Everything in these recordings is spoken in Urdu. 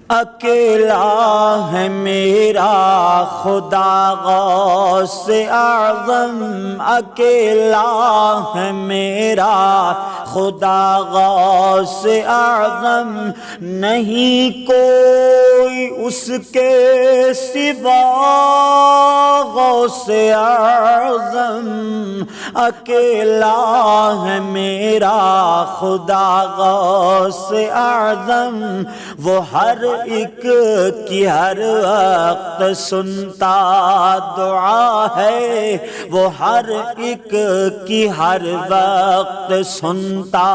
اکیلا ہے میرا خدا غوث اعظم، اکیلا ہے میرا خدا غوث اعظم، نہیں کوئی اس کے سوا غوث اعظم، اکیلا ہے میرا خدا غوث اعظم، وہ ہر ایک کی ہر وقت سنتا دعا ہے، وہ ہر ایک کی ہر وقت سنتا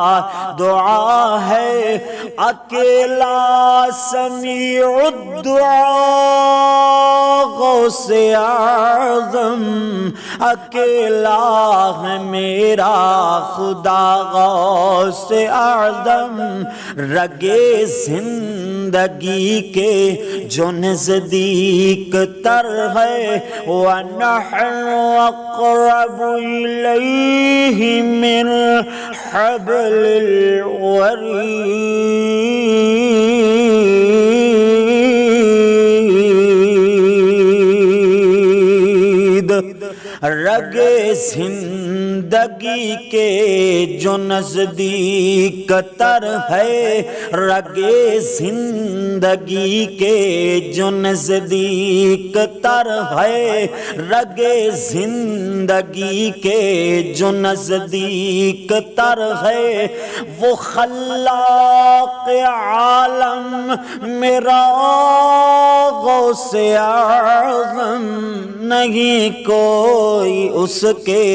دعا ہے، اکیلا سمیع الدعا غوث اعظم، اکیلا ہے میرا خدا غوث اعظم، رگے زندگی کے جو نزدیک تر ہے، وَنَحْنُ أَقْرَبُ إِلَيْهِ مِنْ حَبْلِ الْوَرِيدِ، رگ زندگی کے جو نزدیک تر ہے، رگ زندگی کے جو نزدیک تر ہے، رگ زندگی کے جو نزدیک تر ہے، وہ خلاق عالم میرا غوث اعظم، نہیں کوئی اس کے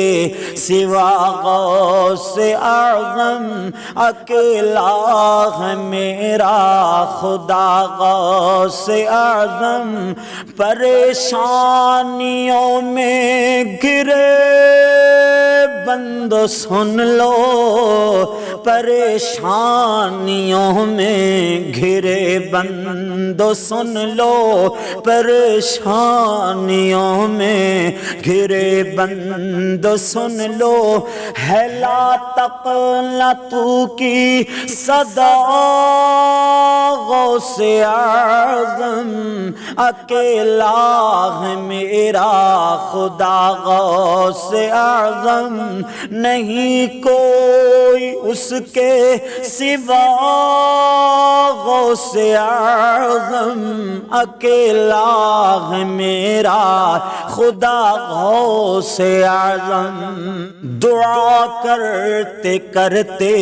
سوا غوث اعظم، اکیلا ہے میرا خدا غوث اعظم، پریشانیوں میں گرے بندو سن لو، پریشانیوں میں گھرے بندو سن لو، پریشانیوں میں گھرے بندو سن لو، ہے لا تقنطوا کی صدا غوث اعظم، اکیلا ہے میرا خدا غوث اعظم، نہیں کوئی اس کے سوا غوث اعظم، اکیلا ہے میرا خدا غوث اعظم، دعا کرتے کرتے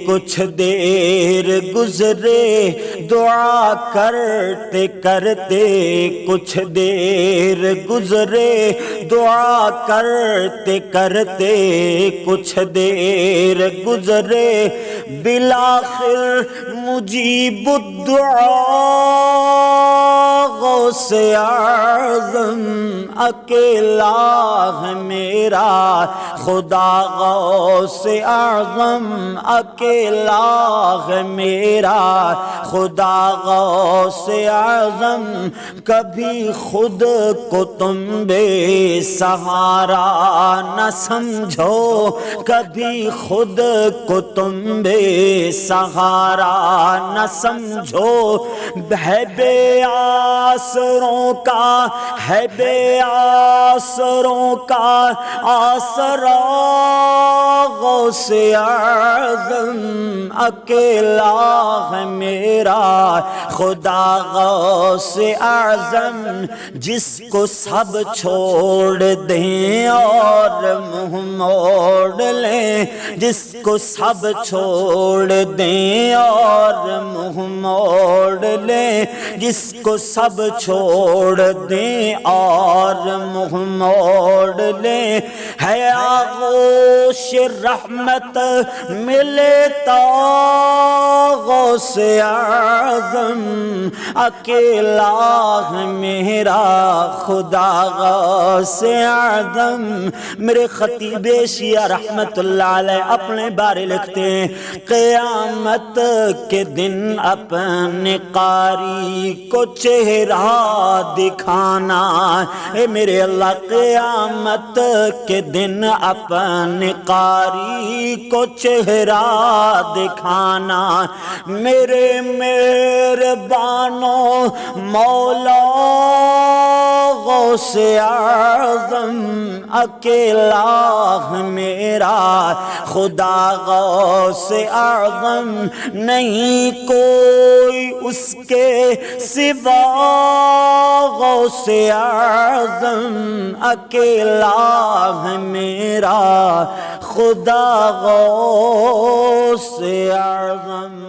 کچھ دیر گزرے، دعا کرتے کرتے کچھ دیر گزرے، دعا کرتے کرتے کچھ دیر گزرے، بالآخر مجیب الدعا غوث اعظم، اکیلا ہے میرا خدا غوث اعظم، اکیلا ہے میرا خدا غوث اعظم، کبھی خود کو تم بے سہارا نہ سمجھو، کبھی خود کو تم بے سہارا نہ سمجھو، ہے بے آسروں کا، ہے بے آسروں کا آسرا غوث اعظم، اکیلا ہے میرا خدا غوث اعظم، جس کو سب چھوڑ دیں اور منہ موڑ لیں، جس کو سب چھوڑ دیں اور منہ موڑ لیں، جس کو سب چھوڑ دیں اور منہ موڑ لیں، ہے آغوش رحمت ملے تا غوث اعظم، اکیلا ہے میرا خدا غوث اعظم، میرے خطیب شیعہ رحمت اللہ علیہ اپنے بارے لکھتے ہیں، قیامت کے دن اپنے قاری کو چہرہ دکھانا، اے میرے اللہ قیامت کے دن اپنے قاری کو چہرہ دکھانا، میرے مہربانو مولا غوث اعظم اکیلا ہے میرا خدا، غوث اعظم نہیں کوئی اس کے سوا، غوث اعظم اکیلا ہے میرا خدا، غوث اعظم